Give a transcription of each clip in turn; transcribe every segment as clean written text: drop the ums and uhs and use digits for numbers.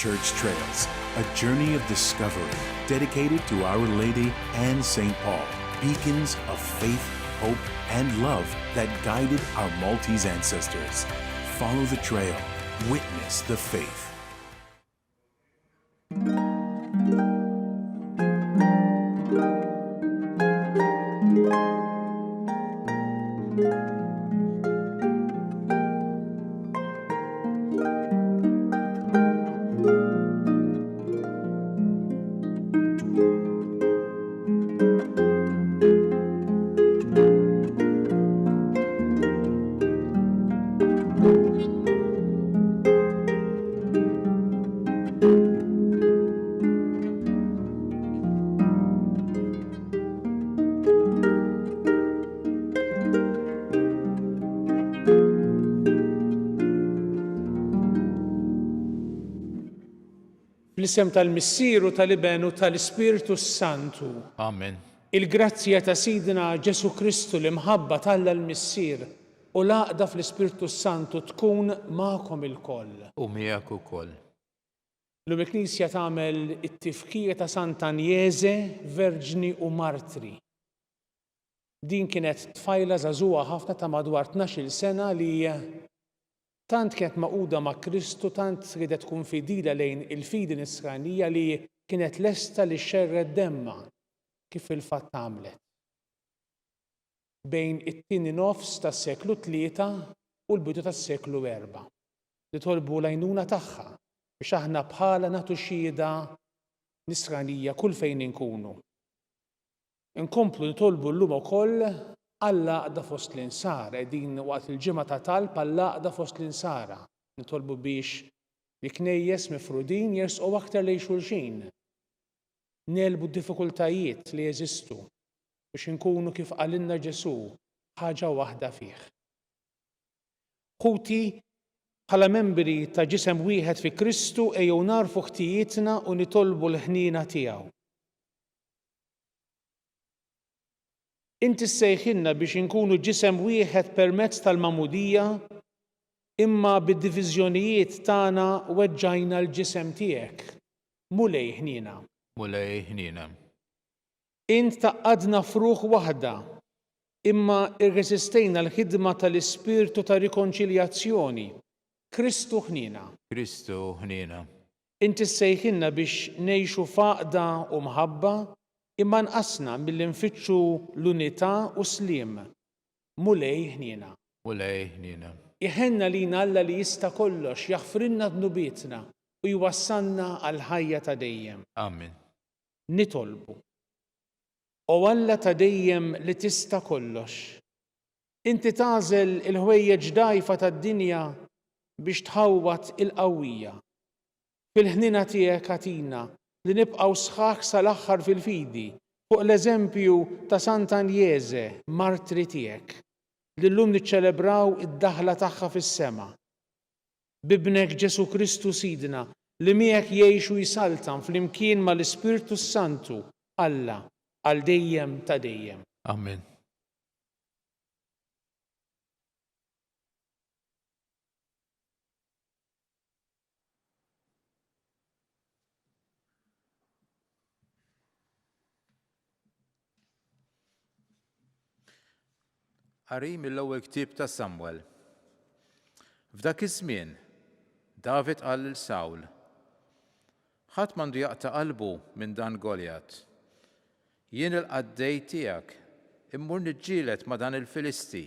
Church Trails, a journey of discovery dedicated to Our Lady and St. Paul, beacons of faith, hope, and love that guided our Maltese ancestors. Follow the trail, witness the faith. Bl-isem tal-Missieru tal-Ibenu tal-Ispiritu Santu. Amen. Il-grazzja ta' Sidina Ġesu Kristu l-imħabba tal-Alla l-Missier u l-għaqda fl-Ispiritu Santu tkun magħkom ilkoll. U miegħek ukoll. L-lum il-Knisja tagħmel it-tifkira ta' Sant'Agnese, Verġni u Martri. Din kienet tfajla żagħżugħa ħafna ta' madwar 12-il sena li tant kienet maquda ma' Kristu, tant ridet tkun fidila lejn il-fidi nisranija li kienet lesta li xerred demma kif il-fatt għamlet. Bejn it-tieni nofs tas-seklu 3 u l-bidu tas-seklu 4 li tolbu l-għajnuna tagħha biex aħna bħala nagħtu xhieda nisranija kull fejn inkunu. Inkomplu nitolbu llum ukoll għall-għaqda fost l-insara, qegħdin waqt il-ġimgħa ta' talb għall-għaqda fost l-insara. Nitolbu biex l-knejjes mifrudin jersqu aktar lejn xulxin. Nelbu d-diffikultajiet li jeżistu biex inkunu kif qalilna Ġesu ħaġa waħda fih. Ħuti bħala membri ta' ġisem wieħed fi Kristu ejjew narfu ħtijietna u nitolbu l-ħniena tiegħu. Inti ssejħilna biex inkunu ġisem wieħed permezz tal-magħmudija, imma bid-diviżjonijiet tagħna weġġajna l-ġisem tiegħek. Mulej ħniena. Mulej ħniena. Int taqqadna fruħ waħda, imma irresistejna l-ħidma tal-Ispirtu ta' rikonċiljazzjoni. Kristu ħniena. Kristu ħniena. Inti ssejħilna biex ngħixu faqda u mħabba, imma nqasna milli nfittxu l-unità u sliem. Mulej ħniena. Mulej ħniena. Iħenna lina Alla li jista' kollox jaħfrilna dnubietna u jwassalna għal ħajja ta' dejjem. Amen. Nitolbu. O Alla ta' dejjem li tista' kollox. Inti tagħżel il-ħwejjeġ dgħajfa tad-dinja biex tħawwat il-qawwija. Fil-ħnina tiegħek għatina li nibqgħu sħaħ sal-aħħar fil-fidi fuq l-eżempju ta' Sant'Agnese, martri tiegħek, li llum niċċelebraw id-daħla tagħha fis-sema. Bibnek Ġesu Kristu Sidna li miegħek jgħixu jisaltan flimkien mal-Ispirtu Santu Alla għal dejjem ta' dejjem. Amen. Qari mill-ewwel ktieb ta' Samwel. F'dak iż-żmien David qal lil Sawl: ħadd m'għandu jaqta' qalbu minn dan Goljat. Jien il-qaddej tiegħek immur niġġieled ma' dan il-Filisti.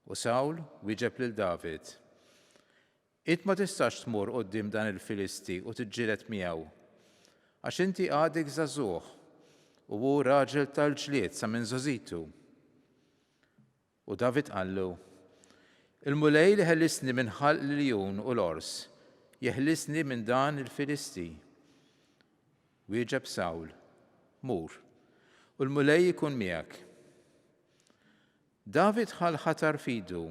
U Sawl wieġeb lil David: Int ma tistax tmur quddiem dan il-Filisti u tiġġieled miegħu, għax inti għadek żagħżugħ u hu raġel tal-ġlied sa minn żożitu. U David qallu: Il-mulej li ħellisni minn ħalq l-jun u l-ors, jeħlisni minn dan il-Filisti. Wieġeb Sawl: Mur, u l-mulej ikun miegħek. David ħal ħatar fidu,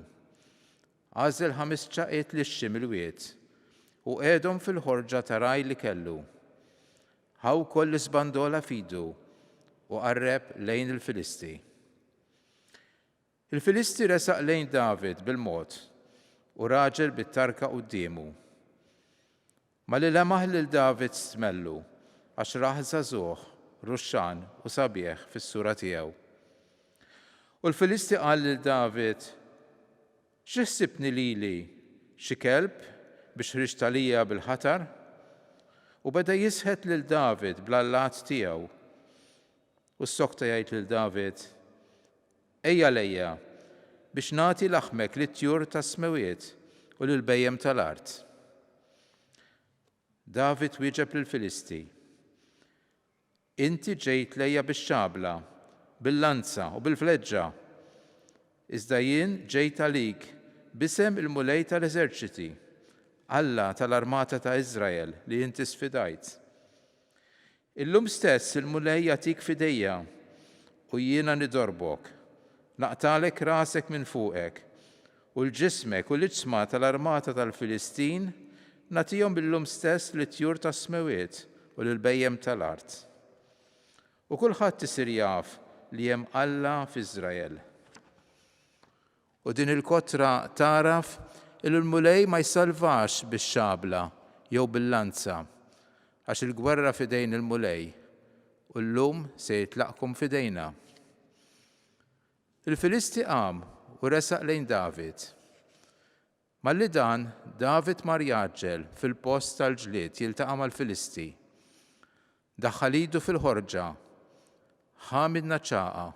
għażel 5 ċaqqiet lixxi mill-wied u qiegħdhom fil-ħorġa ta' raj li kellu. Ħaw koll isbandola fidu u qarreb lejn il-Filisti. Il-Filisti resaq lejn David bil-mod u raġel bit-tarka qudiemu. Ma li lemaħ lil David stmellu, għax raħ żagħżugħ, ruxxan u sabiħ fis-sura tiegħu. U l-Filisti qal lil David: x'ħsibni lili xi kelb biex ħriġt għalija bil-ħatar? U beda jisħet lil David bl-allat tiegħu. U s-sokta jgħid lil David: ejja lejja biex nagħti laħmek lit-tjur tas-smewiet u lill-bejjem tal-art. David wieġeb lill-Filisti: inti ġejt lejja bix-xabla, bil-lanza u bil-fleġġa, iżda jien ġejt għalik b'isem il-mulej tal-eżerċiti, Alla tal-armata ta' Iżrael li inti sfidajt. Illum stess il-mulej jagħtik fidejja u jiena nidorbok, naqtalek rasek minn fuqek u l-ġismek u l-ġisma tal-armata tal-Filistin nagħtihom billum stess lit-tjur tas-smewiet u lill-bejjem tal-art. U kulħadd isir jaf li hemm Alla f'Iżrael. U din il-kotra taraf il-mulej ma jsalvax bix-xabla jew bil-lanza, għax il-gwerra fidejn il-mulej u llum se jitlaqkom fidejna. Il-Filisti qam u resaq lejn David. Malli dan, David mar jaġġel fil-post tal-ġlied jiltaqa' mal-Filisti. Daħħal idu fil-ħorġa, ħamid naċċaqa,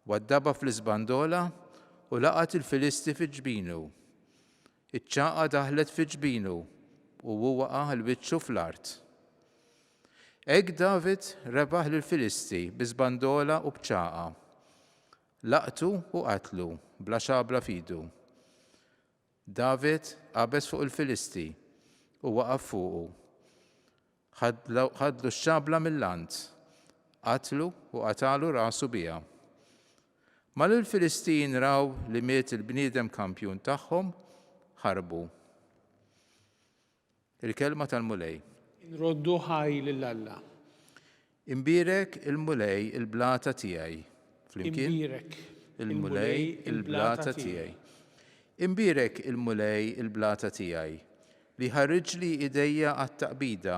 waddaba fl-iżbandola u laqat il-Filisti fi ġbinu. Iċ-ċaqa daħlet fi ġbinu u waqa' l-wiċċu fl-art. Hekk David rebaħ lill-Filisti biżbandola u bċaqa. Laqtu u qatlu bla xabla f'idu. David qabeż fuq il-Filisti u waqaf fuqu. ħadlu x-xabla mill-lant, qatlu u qatalu rasu biha. Ma l-Filistin raw li miet il-bniedem kampjun tagħhom ħarbu. Il-kelma tal-mulej. Nroddu ħaj lill-Alla. Imbirek il-mulej il-blata tiegħi. Flimkien? Imbirek Il-mulej il-blata tiegħi. Imbirek il-mulej il-blata tiegħi li ħarriġ li idejja għat-taqbida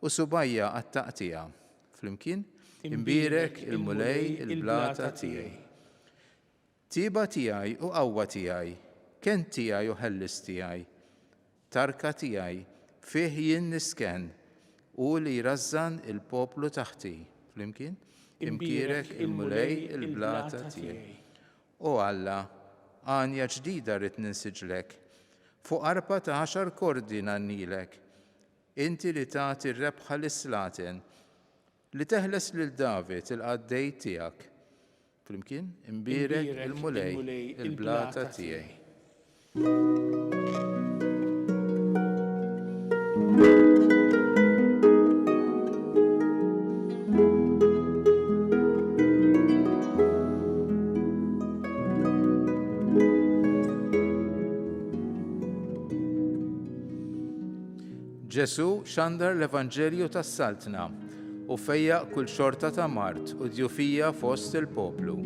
u subajja għat-taqtija. Flimkien? Imbirek il-mulej il-blata tiegħi. Tiba tiegħi u qawwa tiegħi, ken tiegħi u ħellis tiegħi, tarka tiegħi fih jien nisken u li jrażżan il-poplu taħti. Flimkien? Imbirek il-mulej il-blata tiegħi. O Alla, għanja ġdida rrid ninsiġlek, fuq arpa ta' 10 kordi nannilek, inti li tagħti r-rebħa lis-slaten, li teħles lil David il-qaddej tiegħek. Flimkien? Imbirek il-mulej il-blata tiegħi. Ġesu xandar l-Evanġelju tas-Saltna u fejjaq kull xorta ta' Mart u djufija fost il-poplu.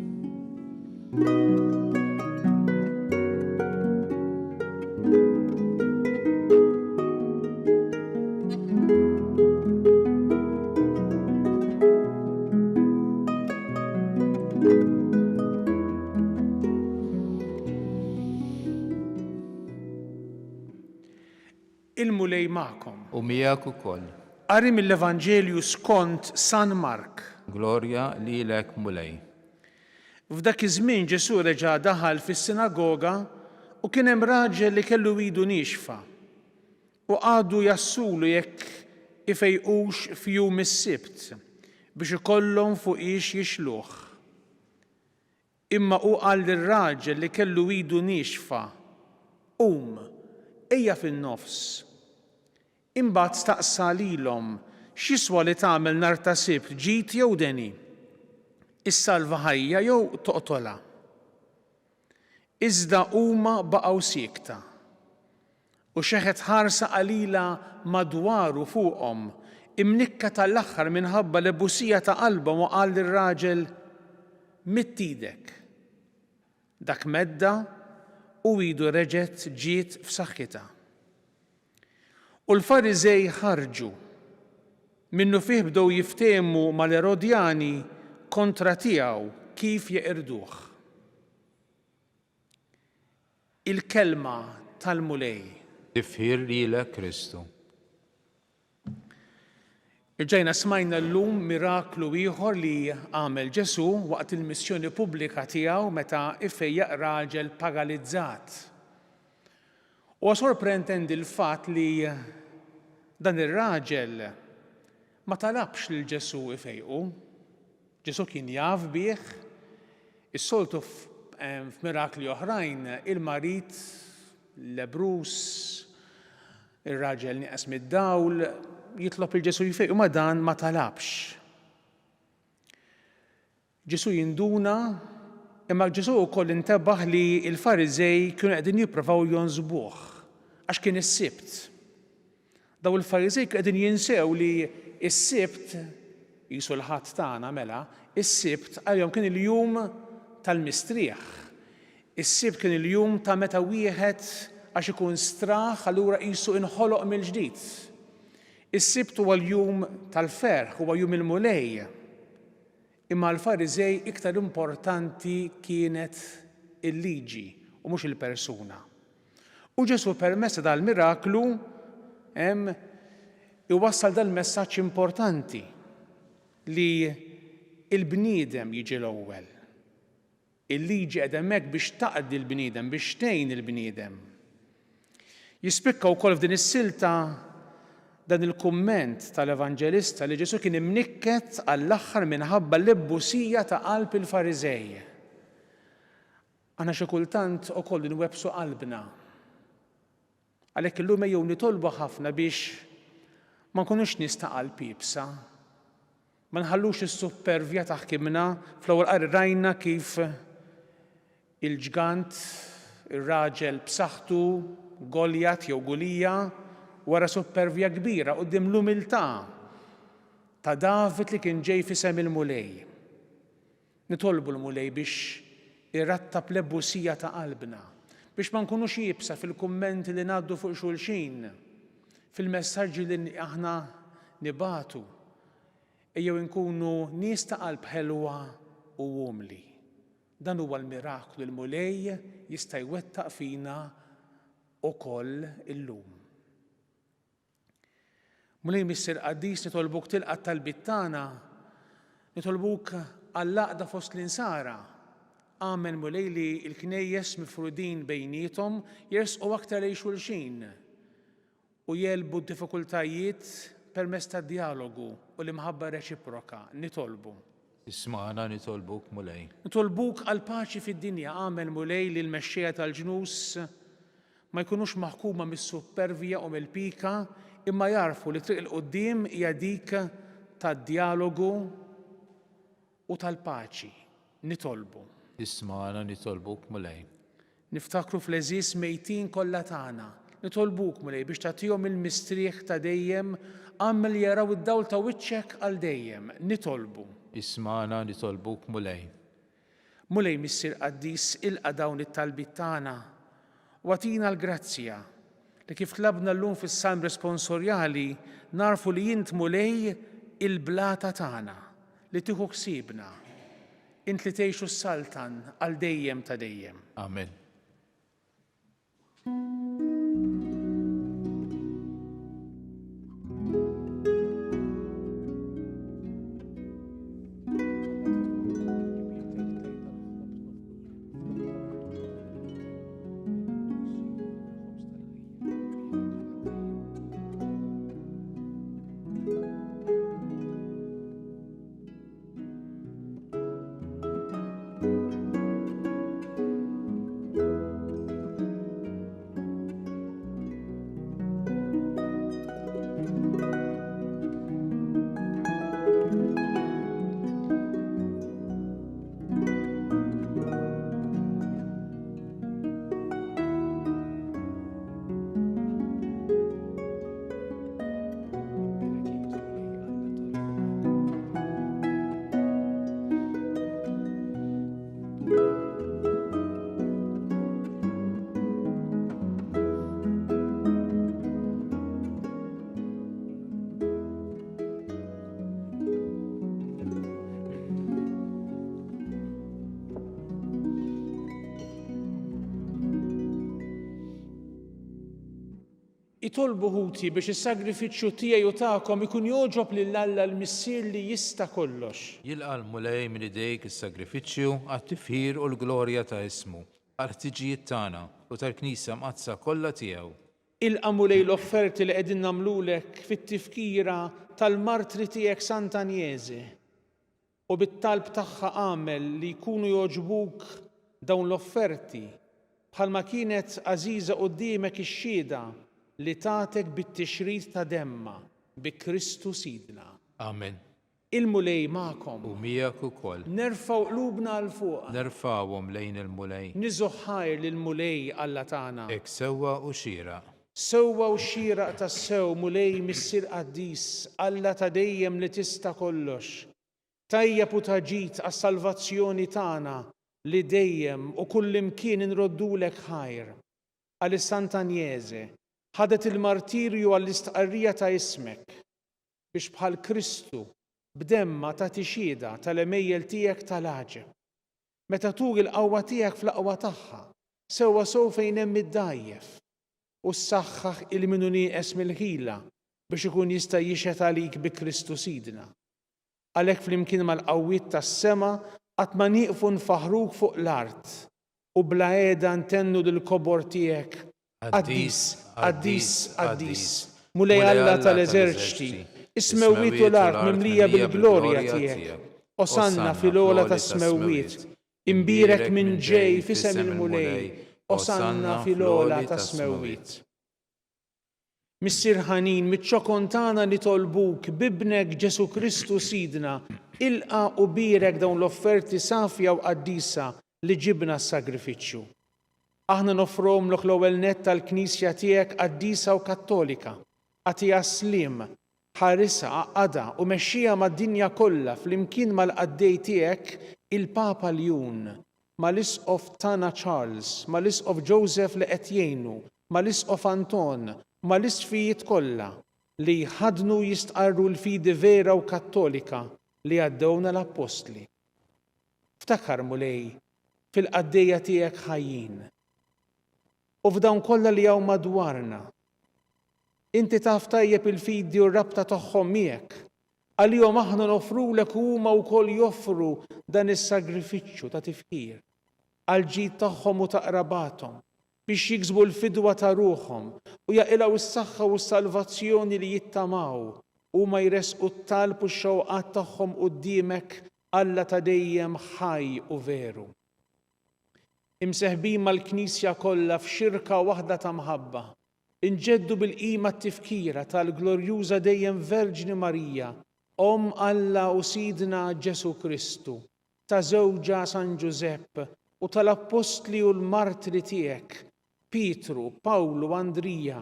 Il-mulej magħkom. U miegħek ukoll. Qari mill-Evanġelju skont San Mark. Glorja lilek mulej. F'dak iż-żmien Ġesu reġa' daħal fis-sinagoga u kien hemm raġel li kellu idu nixfa u għadu jassulu jekk ifejqux f'jum is-sibt biex ikollhom fuqix jixluh. Imma hu qal lir-raġel li kellu idu nixfa: ejja fin-nofs. Imbagħad staqsa lilhom x'jiswa li tagħmel nhar ta' sibt ġid jew deni, issalva ħajja jew toqtolha. Iżda huma baqgħu siekta. U xeħet ħarsa qalila madwaru fuqhom imnikka tal-aħħar minħabba l-ebusija ta' qalbhom u qal lir-raġel: mitt idek. Dak medda u idu reġgħet ġiet f'saħħitha. U l-Fariżej ħarġu minnu fih bdew jiftehmu mal-Erodjani kontra tiegħu kif jeqirduh. Il-kelma tal-mulej. Tifħir lilek Kristu. Irġajna smajna llum miraklu ieħor li għamel Ġesu waqt il-missjoni pubblika tiegħu meta ifejjaq raġel paralizzat. U sorprendendi l-fatt li dan ir-raġel ma talabx lil Ġesu ifejqu. Ġesu kien jaf bih, is-soltu f'mirakli oħrajn il-marit, l-lebrus, ir-raġel nieqes mid-dawl, jitlob il-Ġesu jifejqu ma dan ma talabx. Ġesu jinduna, imma Ġesu wkoll intabaħ li l-Fariżej kienu qegħdin jippruvaw jonżbuh għax kien is-Sibt. Daw il-Fariżej qegħdin jinsew li is-Sibt qisu l-ħadd tagħna mela, is-Sibt għalihom kien il-jum tal-mistrieħ. Is-Sibt kien il-jum ta' meta wieħed għax ikun straħ allura qisu inħoloq mill-ġdid. Is-Sibt huwa l-jum tal-ferħ, huwa jum il-mulej. Imma l-Fariżej iktar importanti kienet il-liġi u mhux il-persuna. U Ġesu permezz dal-miraklu iwassal dal-messaġġ importanti li il-bniedem jiġi l-ewwel. Il-liġi qiegħda hemmhekk biex taqdi l-bniedem, biex tgħin il-bniedem. Jispikka wkoll f'din is-silta dan il-kumment tal-Evanġelista li Ġesu kien imnikket għall-aħħar minħabba l-ebbusija ta' qalb il-Fariżej. Aħna xi kultant ukoll inwebsu qalbna. Għalhekk illum ejjew nitolbu ħafna biex ma nkunux nies ta' qalb ibsa. Ma nħallux is-supervja taħkimna fl-ewwel qari rajna kif il-ġgant, ir-raġel b'saħħtu, Goljat jew Gulija, wara supervja kbira quddiem l-umiltà ta' David li kien ġej f'isem il-mulej. Nitolbu l-mulej biex irrattab l-ebbusija ta' qalbna, biex ma nkunux jibsa fil-kummenti li ngħaddu fuq xulxin, fil-messaġġi li aħna nibatu. Ejjew inkunu nies ta' qalb ħelwa u umli. Dan huwa l-miraklu l-mulej jista' jwettaq fina ukoll illum. Mulej Mister Qaddis nitolbuk tilqa' talbiet tagħna, nitolbuk għall-għaqda fost l-insara. Għamel mulej li l-knejjes mifrudin bejniethom jersqu aktar lejn xulxin u jelbu d-diffikultajiet permezz tad-dialogu u l-imħabba reċiproka. Nitolbu. Isma'na nitolbuk mulej. Nitolbuk għal paċi fid-dinja. Għamel mulej li l-mexxejja tal-ġnus ma jkunux maħkuma mis-supervja u mill-pika, imma jarfu li triq il-qoddim hija dik tad-dialogu u tal-paċi. Nitolbu. Isma'na nitolbuk mulej. Niftakru fl-eżis mejtin kollha tagħna. Nitolbuk mulej biex tagħtihom il-mistrieħ ta' dejjem għamel jaraw id-dawl ta' wiċċek għal dejjem. Nitolbu. Isma'na nitolbuk mulej. Mulej Mister Qaddis ilqa' dawn it-talbiet tagħna u għatina l-grazzja li kif tlabna llum fis-salm responsorjali narfu li jint mulej il-blata tagħna li tieħu ħsiebna. Int li tgħixu s-saltan għal dejjem ta' dejjem. Amen. Itolbu ħuti biex is-sagrifiċċju tiegħi u tagħkom ikun jogħġob lil Alla l-Missier li jista' kollox. Jilqa' l-mulej minn idejk is-sagrifiċċju għat-tifħir u l-glorja ta' ismu, għal-ħtiġijiet tagħna u tal-Knisja mqazza kollha tiegħu. Ilqa' mulej l-offerti li qegħdin nagħmlulek fit-tifkira tal-martri tiegħek Sant'Agnese u bit-talb tagħha għamel li jkunu jogħġbuk dawn l-offerti bħalma kienet għażiża quddiemek ix-xhieda li tagħtek bit-tixrid ta' demma bi Kristu Sidna. Amen. Il-mulej magħkom. U miegħek ukoll. Nerfgħu qlubna għal fuq. Nerfgħuhom lejn il-mulej. Niżu ħajr lill-mulej Alla tagħna. Hekk sewwa u xieraq. Sewwa u xieraq tas-sew mulej Missier Qaddis Alla ta' dejjem li tista' kollox. Tajjeb u taġid għas-salvazzjoni tagħna li dejjem u kullimkien inroddulek ħajr. Għal Sant'Agnese ħadet il-martirju għall-istqarrija ta' ismek biex bħal Kristu b'demma ta' tixhieda tal-emejjel tiegħek tal-għaġeb. Meta tugi l-qawwa tiegħek fl-aqwa tagħha, sewwa sew fejn hemm id-dajjef u ssaħħaħ il-minu nieqes mill-ħila biex ikun jista' jixhet għalik bi Kristu Sidna. Għalhekk flimkien mal-qawwiet tas-sema qatt ma nieqfu nfaħruk fuq l-art u bla qiegħda ntennu lill-kobor tiegħek Qaddis, Qaddis, Qaddis, mulej Alla tal-eżerċiti, ismewwiet u l-art mimlija bil-glorja tiegħek. Osanna fil-ogħla tas-smewwiet, imbierek minn ġej f'isem il-mulej, osanna fil-ogħla tas-smewwiet. Missier ħanin miċ-ċokon tagħna nitolbuk bibnek Ġesu Kristu Sidna, ilqa' u birek dawn l-offerti safja u qaddisa li ġibna s-sagrifiċċju. Aħna nofromlok l-ewwel nett tal-Knisja tiegħek qaddisa u Kattolika, għatija slim, ħarisa għaqada u mexxija mad-dinja kollha flimkien mal-qaddej tiegħek il-Papa Ljun, mal-Isqof Tana Charles, mal-Isqof Joseph li qed jgħinu, mal-Isqof Anton, mal-isfijiet kollha li ħadnu jistqarru l-fidi vera u Kattolika li għaddewna l-Apostli. Ftakar mulej fil-qaddejja tiegħek ħajjin u f'dawn kollha li hawn madwarna. Inti taf tajjeb il-fidi u r-rabta tagħhom miegħek għalihom aħna nofrulek u huma wkoll joffru dan is-sagrifiċċju ta' tifkir għal ġid tagħhom u ta' qrabathom biex jiksbu l-fidwa ta' ruħhom u jaqilgħu s-saħħa u s-salvazzjoni li jittamaw u ma jresqu t-talb u x-xewqat tagħhom quddiemek Alla ta' dejjem ħaj u veru. Imseħbin mal-Knisja kollha f'xirka waħda ta' mħabba, inġeddu bil-qima t-tifkira tal-glorjuża dejjem Verġni Marija, Om Alla u Sidna Ġesu Kristu, ta' żewġa San Giuseppe u tal-Apostli u l-martri tiegħek, Pietru, Pawlu, Andrija,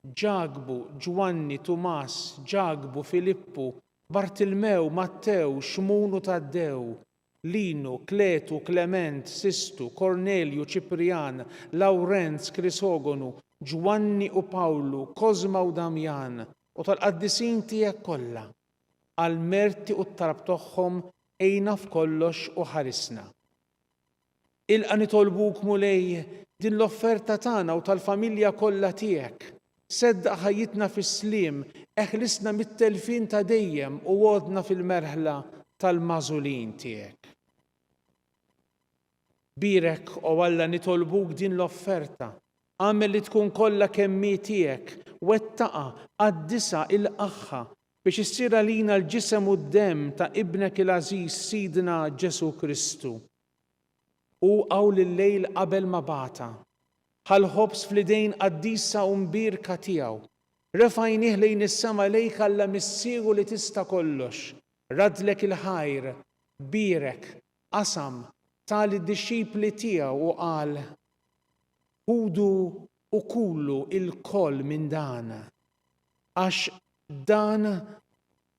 Ġagbu, Ġwanni, Tumas, Ġagbu, Filippu, Bartilmew, Mattew, Xmunu Taddew, Linu, Kletu, Klement, Sistu, Kornelju, Ċiprian, Lawrenz, Krisogonu, Ġwanni u Pawlu, Kozma u Damjan u tal-qaddisin tiegħek kollha, għal-merti u t-tarab tagħhom ejna f'kollox u ħarisna. Ilqa' nitolbuk mulej din l-offerta tagħna u tal-familja kollha tiegħek. Sedda ħajjitna fis-sliem, eħlisna mit-telfin ta' dejjem u għodna fil-merħla tal-mażulin tiegħek. Birek u Alla nitolbuk din l-offerta, għamel li tkun kollha kemmi tiegħek, wettaqa qaddisa il-qaħħa biex issir għalina l-ġisem u d-dem ta' ibnek il-Aziz Sidna Ġesu Kristu. U għawl il-lejl qabel ma bata, ħal-ħobs fl-idejn qaddisa u mbirka tiegħu, refajnih lejn is-sema lejk Alla missieru li tista' kollox, radlek il-ħajr, birek, qasam tal-disċipli tiegħu u qal: Ħudu u kullu il-koll minn dan, għax dan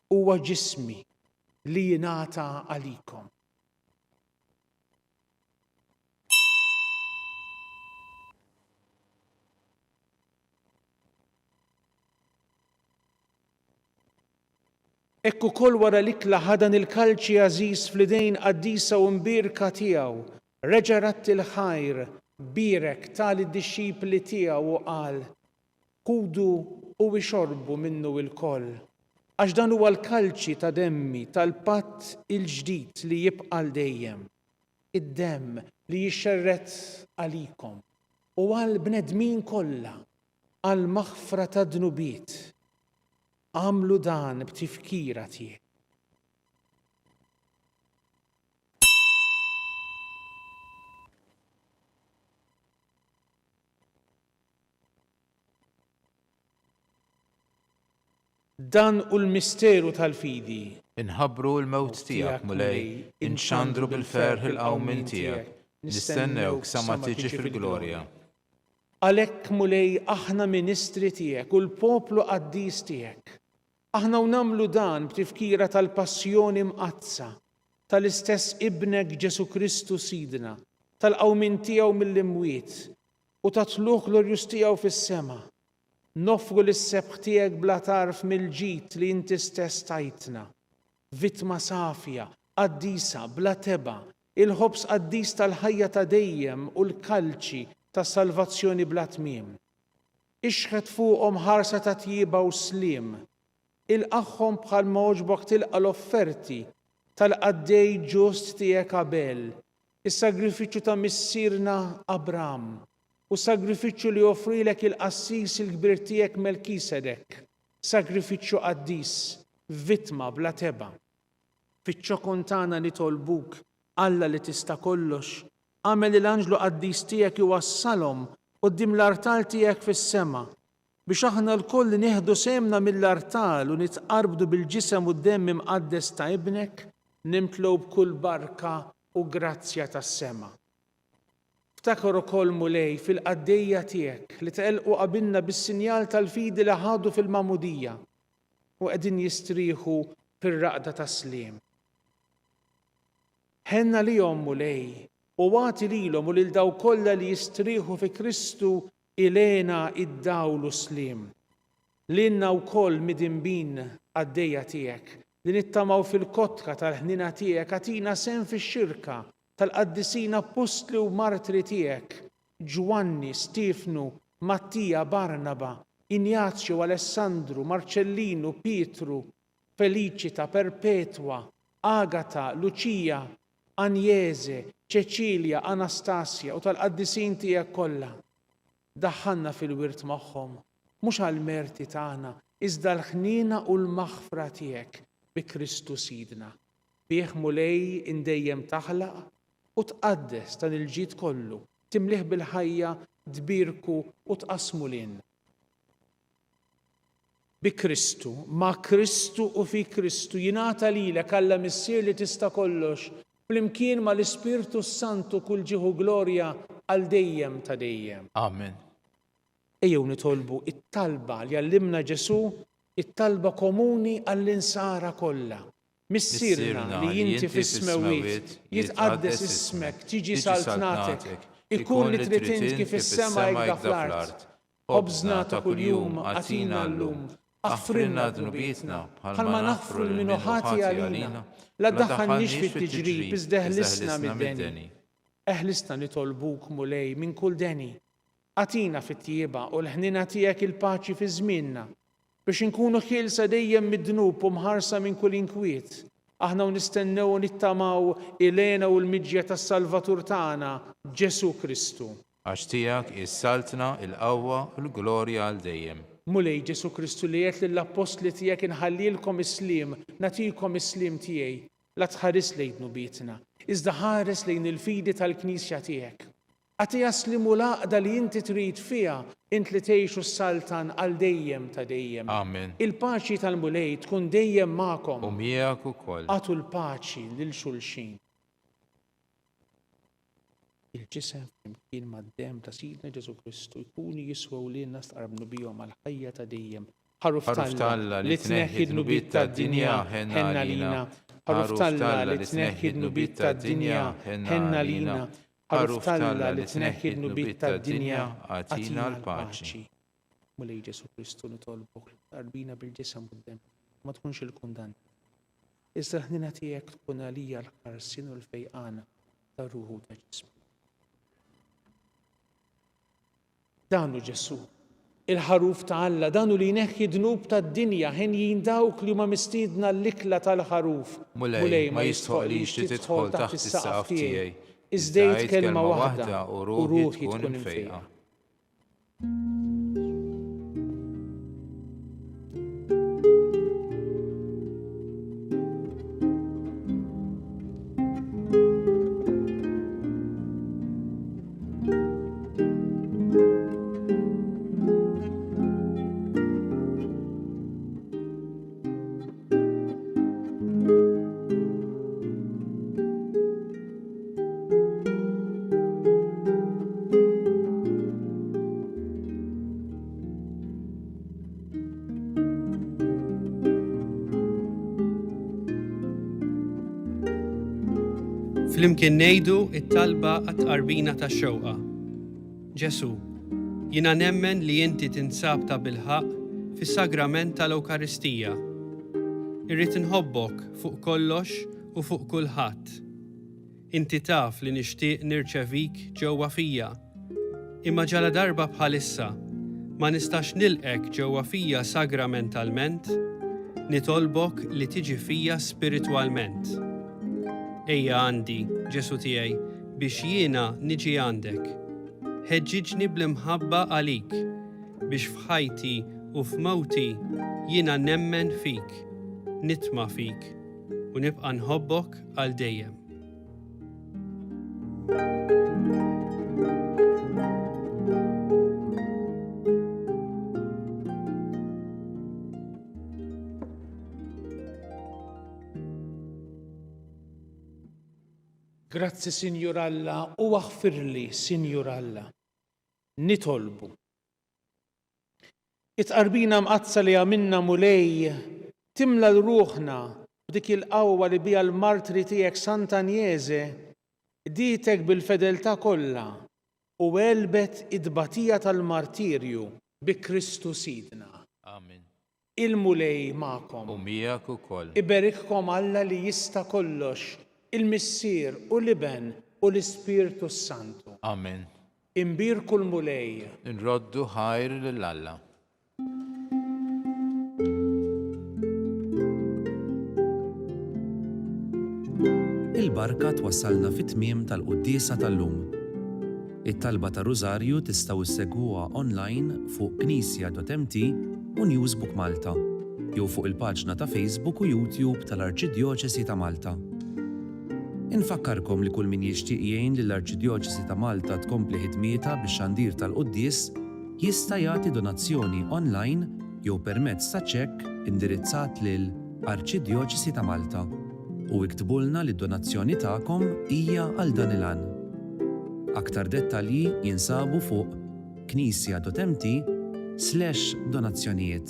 huwa ġismi li jingħata għalikom. Ekku koll wara l-ikla ħadan il-kalċi għażiż fl-idejn qaddisa u mbirka tiegħu, reġa' ratti l-ħajr, birek tal-disċipli tiegħu u qal: kudu u ixorbu minnu il-koll, għax dan huwa l-kalċi ta' demmi tal-patt il-ġdid li jibqa' dejjem, id-demm li jixxerret għalikom u għal bnedmin kollha għal maħfra ta' dnubiet. Għamlu dan b'tifkira tiegħek. Dan u l-misteru tal-fidi. Inħabbru l-mewt tiegħek mulej, inxandru bil-ferħ il-qawmin tiegħek, nistennewk sa ma tiġi fil-glorja. Għalhekk mulej aħna ministri tiegħek u l-poplu qaddis tiegħek. Aħna u nagħmlu dan b'tifkira tal-passjoni mqazza, tal-istess ibnek Ġesu Kristu sidna, tal-qawmin tiegħu mill-imwiet u ta' tluq glorjuż tiegħu fis-sema. Nofru l-sebħ tiegħek bla tarf mill-ġid li inti stess tajtna. Vittma safja, qaddisa, bla teba, il-ħobs qaddis tal-ħajja ta' dejjem u l-kalċi ta' salvazzjoni bla tmiem. Ixħed fuqhom ħarsa ta' tjieba u slim. Il-qaħħom bħal moġbok tilqa l-offerti tal-qaddej ġust tiegħek Abel, is-sagrifiċċju ta' missierna Abram, u sagrifiċċju li offrilek il-qassis il-kbir tiegħek Melkisedek, sagrifiċċju qaddis, vittma bla teba. Fiċ-ċokon tagħna nitolbuk, Alla li tista' kollox, għamel l-anġlu qaddis tiegħek iwassalhom quddiem l-artal tiegħek fis-sema biex aħna l-koll nieħdu semna mill-artal u nitqarbdu bil-ġisem u d-demm imqaddes ta' ibnek, nimtlew b'kull barka u grazzja tas-sema. Ftakar ukoll mulej fil-qaddejja tiegħek li teqelqu qabilna bis-sinjal tal-fidi li ħadu fil-mamudija u qegħdin jistrieħu fir-raqda tas-sliem. Ħenna lihom mulej u għati lilhom u lil daw kollha li jistrieħu fi Kristu ilena id-dawlu slim. Lilna wkoll midinbin għaddejja tiegħek li nittamaw fil-kotka tal-ħnina tiegħek għatina sen fix-xirka tal-qaddisina apostli u martri tiegħek, Ġwanni, Stifnu, Mattija, Barnaba, Injazju, Alessandru, Marcellinu, Pietru, Felicita, Perpetwa, Agata, Luċija, Anjeze, Ċeċilja, Anastasja u tal-qaddisin tiegħek kollha. Daħħalna fil-wirt magħhom, mhux għall-merti tagħna, iżda l-ħnina u l-maħfra tiegħek bi Kristu sidna. Bih mulej indejjem taħlaq u tqaddes dan il-ġid kollu, timlih bil-ħajja, tbirku u tqasmu lin. Bi Kristu, ma' Kristu u fi Kristu jingħata lilek Alla missier li tista' kollox, flimkien ma' l-Ispirtu Santu kull ġieħu glorja għal dejjem ta' dejjem. Amen. Ejjew nitolbu it-talba li għallimna Ġesu, it-talba komuni għall-insara kollha. Missierna li jinti fis-smewiet, jitqaddes ismek, tiġi saltnatek, ikun li trid int kif is-sema hekk fl-art. Ħobżna ta' kuljum għatina llum, aħfrilna dnubietna bħalma naħfru l-minu ħati għalina, la ddaħħalniex fit-tiġrib iżda eħlisna mid-deni. Eħlisna nitolbuk mulej minn kull deni. Għatina fit-tjieba u l-ħnina tiegħek il-paċi fi żmienna biex inkunu ħielsa dejjem mid-dnub u mħarsa minn kull inkwiet. Aħna nistennew u nittamaw ilena u l-miġja tas-Salvatur tagħna Ġesu Kristu. Għax tiegħek issaltna il-qawwa u l-glorja għal dejjem. Mulej Ġesu Kristu li qed lill-apostli tiegħek inħallilkom is-slim, nagħtikom is-slim tiegħi, la tħares lejn dnubietna, iżda ħares lejn il-fidi tal-Knisja tiegħek. Għati jaslimu laqda li inti trid fiha int li tgħixu s-saltan għal dejjem ta' dejjem. Amen. Il-paċi tal-mulej tkun dejjem magħkom. U miegħek ukoll. Għatu l-paċi lil xulxin. Il-ġisem flimkien mad-demm ta' Sidna Ġesu Kristu jkunu jiswew lilna stqarrabnu bihom għal ħajja ta' dejjem. Ħaruf Talla li tneħħi d-nubiet tad-dinja ħenna lina. Ħaruf Talla li tneħħi d-nubiet tad-dinja ħenna lina. Ħaruf Talla li tneħħi d-nubiet tad-dinja għatina l-paċi. Mulej Ġesu Kristu nitolbok qarbina bil-ġisem u d-demm ma tkunx il-kundann. Iżda l-ħnina tiegħek tkun għalija l-ħarsin u l-fejqana ta' ruħu ta' ġismu. Danu Ġesu Il-ħaruf ta' Alla dan hu li jneħħi dnub tad-dinja ħin dawk li huma mistiedna l-ikla tal-ħaruf. Mulej ma jistħoqlix li tidħol taħt is-saqaf tiegħi. Iżdejt kelma waħda u ruħi tkun imfejqa. Flimkien ngħidu t-talba għat-tqarbina tax-xewqa. Ġesu, jiena nemmen li inti tinsab ta' bilħaq fis-sagrament tal-Ewkaristija. Irrid inħobbok fuq kollox u fuq kulħadd. Inti taf li nixtieq nirċevik ġewwa fija. Imma ġala darba bħalissa ma nistax nilqek ġewwa fija sagramentalment, nitolbok li tiġi fija spiritwalment. Ejja għandi, Ġesu tiegħi, biex jiena niġi għandek. Ħeġġiġni bl-imħabba għalik, biex f'ħajti u f'mewti jiena nemmen fik, nitma' fik u nibqa' nħobbok għal dejjem. Grazzi, Sinjur Alla, u aħfirli, Sinjur Alla. Nitolbu. It-qarbina mqazza li għamilna mulej timla l-ruħna b'dik il-qawwa li bija l-martri tiegħek Sant'Agnese ditek bil-fedeltà kollha u għelbet id-batija tal-martirju bi Kristu Sidna. Amen. Il-mulej magħkom. U miegħek ukoll. Iberikkom Alla li jista' kollox, il-Missier u l-Iben u l-Ispirtu Santu. Amen. Imbirku l-mulej. Nroddu ħajr lill-Alla. Il-barka twassalna fit-tmiem tal-quddiesa tal-lum. It-talba ta' Rużarju tistgħu issegwuha online fuq knisja.mt u Newsbook Malta, jew fuq il-paġna ta' Facebook u YouTube tal-Arċidjoċesi ta' Malta. Infakkarkom li kull min jixtieq jgħin lill-Arċidjoċesi ta' Malta tkompli ħidmietha bix-xandir tal-quddies jista' jagħti donazzjoni online jew permezz ta' ċekk indirizzat lil Arċidjoċesi ta' Malta u iktbulna li d-donazzjoni tagħkom hija għal dan il-għan. Aktar dettalji jinsabu fuq knisja.mt/donazzjonijiet.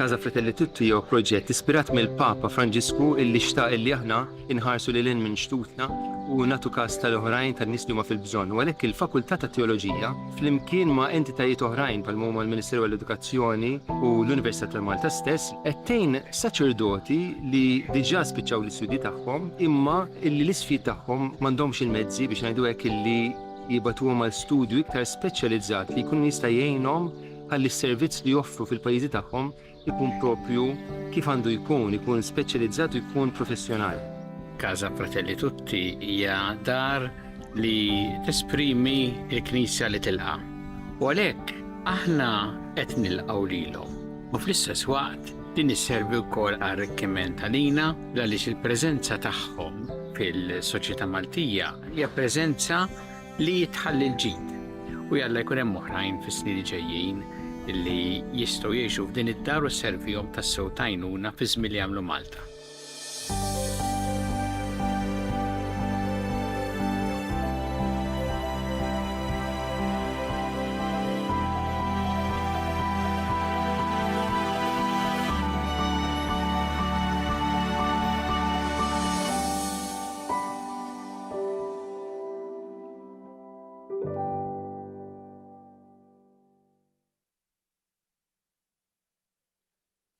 Casa Fratelli Tutti jew proġett ispirat mill-Papa Franġisku illi xtaq illi aħna inħarsu lil minn xtutna u nagħtu każ tal-oħrajn tan-nies li huma fil-bżonn. U għalhekk il-Fakultà ta' Teoloġija flimkien ma' entitajiet oħrajn bħal huma l-Ministeru għall-Edukazzjoni u l-Università ta' Malta stess qed tgħin saċerdoti li diġà spiċċaw l-istudji tagħhom imma illi l-isfid tagħhom m'għandhomx il-mezzi biex ngħidu hekk illi jibatuhom għal studju iktar speċjalizzat li jkun jista' jgħinhom ħalli s-servizz li joffru fil-pajjiżi tagħhom ikun propju kif għandu jkun speċjalizzat u jkun professjonali. Casa Fratelli Tutti hija dar li tesprimi l-Knisja li tilqa'. U għalhekk aħna qed nilqgħu lilhom. U fl-istess waqt din isservi wkoll arricchiment għalina għaliex il-preżenza tagħhom fil-soċjetà Maltija hija preżenza li tħalli l-ġid. U jalla jkun hemm oħrajn fis-snin ġejjin illi jistgħu jgħixu f'din id-dar u sservihom tas-sew tajnuna fi żmien li jagħmlu Malta.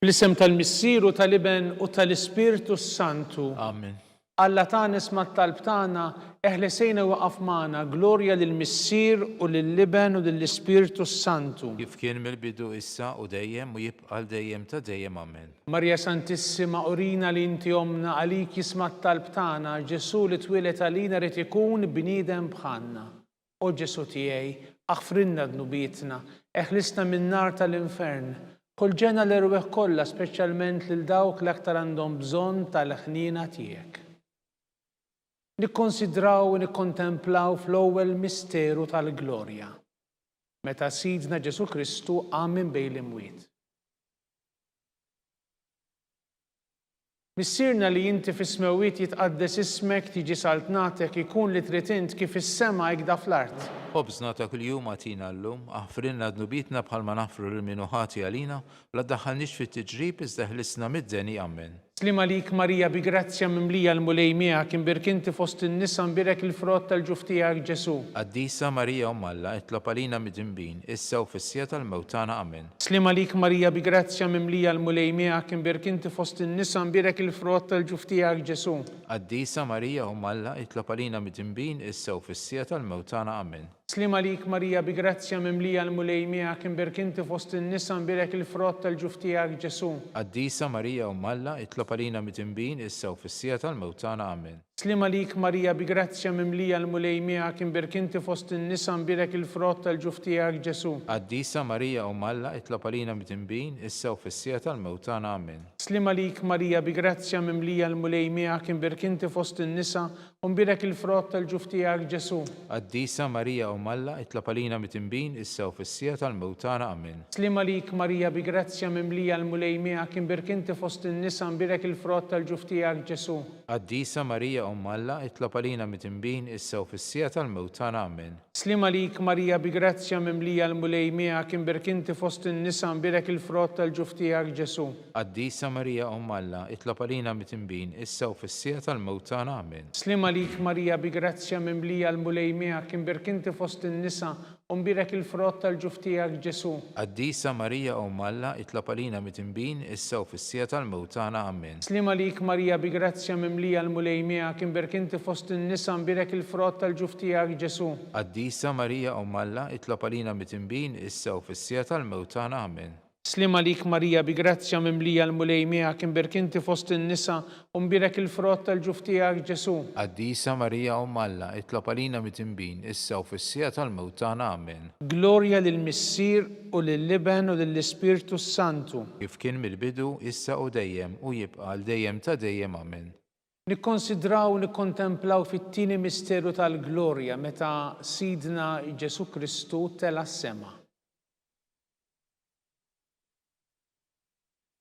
Bl-isem tal-Missier u tal-Iben u tal-Ispirtu Santu. Amen. Alla ta' nisma' t-talb tagħna eħlesejna waqaf magħna glorja lill-Missier u lill-Iben u lill-Ispirtu Santu. Kif kien mill-bidu issa u dejjem u jibqa' dejjem ta' dejjem. Amen. Marja Santissima, urina li inti omna għalik jisma' t-talb tagħna, Ġesu li twilet għalina rid ikun bniedem bħalna. O Ġesu tiegħi, aħfrinna dnubietna, eħlisna min-nar tal-infern. Kolġena l-irweħ kollha, speċjalment lil dawk l-aktar għandhom bżonn tal-ħniena tiegħek. Nikkonsidraw u nikkontemplaw fl-ewwel misteru tal-glorja, meta Sidna Ġesu Kristu qam minn bejn l-imwiet. Missierna li inti fis-smewiet jitqaddes ismek, tiġi saltnatek, ikun li trid int kif is-sema hekk fl-art. Ħobżna ta' kuljum għatina llum, aħfrinna dnubietna bħalma nafru l-minuħati għalina, la ddaħħalniex fit-tiġrib iżda ħlisna mid-deni. Amen. Slima lik Marija bi grazzja mimlija l-mulej miegħek, imbirkinti fost in-nisa nbirek il-frott tal-ġuf tiegħek Ġesu. Qaddisa Marija Umm Alla, itlob għalina mid-inbin, issa u fis-sija tal-mewtana. Amen. Slima lik Marija bi grazzja mimlija l-mulej miegħek, imbirkinti fost in-nisa nbirek il-frott tal-ġuf tiegħek Ġesu. Qaddisa Marija Umm Alla, itlob għalina mid-inbin, issa u fis-sija tal-mewtana. Amen. Slima lik Marija bi grazzja mimlija l-mulej miegħek, imbirkinti fost in-nisa nbirek il-frott tal-ġuf tiegħek Ġesu. Qaddisa Marija Umm Alla, itlob għalina mid-inbin, issa u fis-sija tal-mewtana. Amen. Slima lik Marija bi grazzja mimlija l-mulej miegħek, imbirkinti fost in-nisa nbirek il-frott tal-ġuf tiegħek Ġesu. Qaddisa Marija Umm Alla, itlob għalina mid-inbin, issa u fis-sija tal-mewtana. Amen. Slima lik Marija bi grazzja mimlija l-mulej miegħek, imbirkinti fost in-nisa nbirek il-frott tal-ġuf tiegħek Ġesu. Qaddisa Marija Umm Alla, itlob għalina mid-inbin, issa u fis-sija tal-mewtana. Amen. Slima lik Marija bi grazzja mimlija l-mulej miegħek, imbirkinti fost in-nisa nbirek il-frott tal-ġuf tiegħek Ġesu. Qaddisa Marija Umm Alla, itlob għalina mid-inbin, issa u fis-sija tal-mewtana. Amen. Slima lik Marija bi grazzja mimlija l-mulej miegħek, imbirkinti fost in-nisa nbirek il-frott tal-ġuf tiegħek Ġesu. Qaddisa Marija Umm Alla, itlob għalina mid-inbin, issa u fis-sija tal-mewtana. Amen. Slima lik Marija bi grazzja mimlija l-mulej miegħek, imbirkinti fost in-nisa nbirek il-frott tal-ġuf tiegħek Ġesu. Qaddisa Marija Umm Alla, itlob għalina mid-inbin, issa u fis-sija tal-mewtana. Amen. Slima lik Marija bi grazzja mimlija l-mulej miegħek, imbirkinti fost in-nisa nbirek il-frott tal-ġuf tiegħek Ġesu. Qaddisa Marija Umm Alla, itlob għalina mid-inbin, issa u fis-sija tal-mewtana. Amen. Slima lik Marija bi grazzja mimlija l-mulej miegħek, imbirkinti fost in-nisa nbirek il-frott tal-ġuf tiegħek Ġesu. Qaddisa Marija Umm Alla, itlob għalina mid-inbin, issa u fis-sija tal-mewtana. Amen. Glorja lill-Missier u lill-Iben u lill-Ispirtu Santu. Kif kien mill-bidu, issa u dejjem u jibqa' dejjem ta' dejjem. Amen. Nikkonsidraw u nikkontemplaw fit-tieni misteru tal-glorja meta Sidna Ġesu Kristu tela s-sema.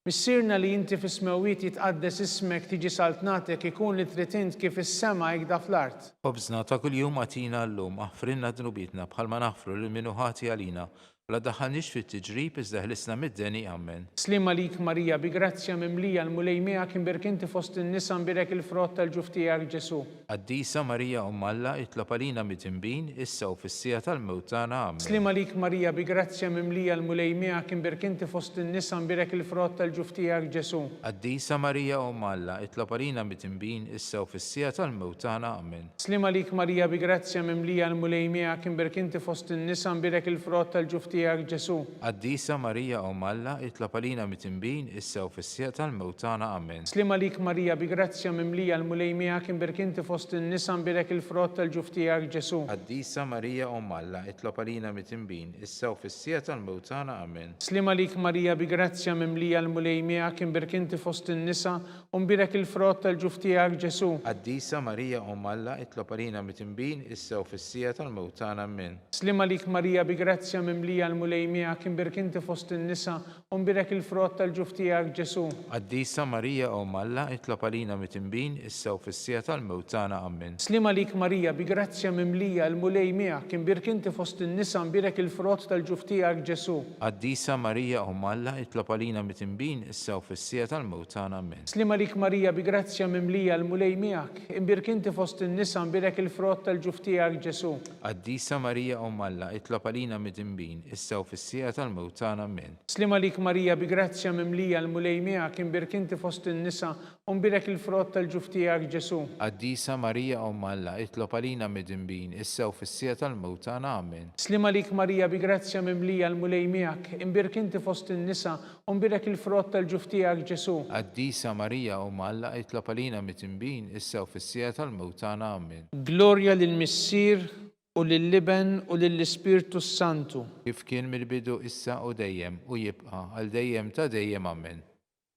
Missierna li inti fis-smewiet jitqaddes ismek, tiġi saltnatek, ikun li trid int kif is-sema hekk fl-art. Ħobżna ta' kuljum għatina llum, aħfrinna dnubietna bħalma nafru l-minuħati għalina, la daħħalniex fit-tiġrib iżda ħlisna mid-deni. Amen. Slima lik Marija bi grazzja mimlija l-mulej miegħek, imbirkinti fost in-nisa nbirek il-frott tal-ġuf tiegħek Ġesu. Qaddisa Marija Umm Alla, itlob għalina mid-inbin, issa u fis-sija tal-mewtana. Amen. Slima lik Marija bi grazzja mimlija l-mulej miegħek, imbirkinti fost in-nisa nbirek il-frott tal-ġuf tiegħek Ġesu. Qaddisa Marija Umm Alla, itlob għalina mid-inbin, issa u fis-sija tal-mewtana. Amen. Slima lik Marija bi grazzja mimlija l-mulej miegħek, imbirkinti fost in-nisa nbirek il-frott tal-ġuf tiegħek Ġesu. Qaddisa Marija Umm Alla, itlob għalina mid-inbin, issa u fis-sija tal-mewtana. Amen. Slima lik Marija bi grazzja mimlija l-mulej miegħek, imbirkinti fost in-nisa nbirek il-frott tal-ġuf tiegħek Ġesu. Qaddisa Marija Umm Alla, itlob għalina mid-inbin, issa u fis-sija tal-mewtana. Amen. Slima lik Marija bi grazzja mimlija l-mulej miegħek, imbirkinti fost in-nisa nbirek il-frott tal-ġuf tiegħek Ġesu. Qaddisa Marija Umm Alla, itlob għalina mid-inbin, issa u fis-sija tal-mewtana. Amen. Slima lik Marija bi grazzja mimlija l-mulej miegħek, imbirkinti fost in-nisa nbirek il-frott tal-ġuf tiegħek Ġesu. Qaddisa Marija Umm Alla, itlob għalina mid-inbin, issa u fis-sija tal-mewtana. Amen. Slima lik Marija bi grazzja mimlija l-mulej miegħek, imbirkinti fost in-nisa nbirek il-frott tal-ġuf tiegħek Ġesu. Qaddisa Marija Umm Alla, itlob għalina mid-inbin, issa u fis-sija tal-mewtana. Amen. Slima lik Marija bi grazzja mimlija l-mulej miegħek, imbirkinti fost in-nisa nbirek il-frott tal-ġuf tiegħek Ġesu. Qaddisa Marija Umm Alla, itlob għalina mid-inbin, issa u fis-sija tal-mewt tagħna. Amen. Slima lik Marija bi grazzja mimlija l-mulej miegħek imbirk inti fost in-nisa u mbirek il-frott tal-ġuf tiegħek Ġesu. Qaddisa Marija Umm Alla, itlob għalina midinbin, issa u fis-sija tal-mewt tagħna. Amen. Slima lik Marija bi grazzja mimlija l-mulej miegħek imbirk inti fost in-nisa u mbirek il-frott tal-ġuf tiegħek Ġesu. Qaddisa Marija Umm Alla, itlob għalina midinbin, issa u fis-sija tal-mewt tagħna. Amen. Glorja lill-Missier u lill-Liben u lill-Ispirtu Santu. Kif kien mill-bidu issa u dejjem u jibqa' għal dejjem ta' dejjem. Amen.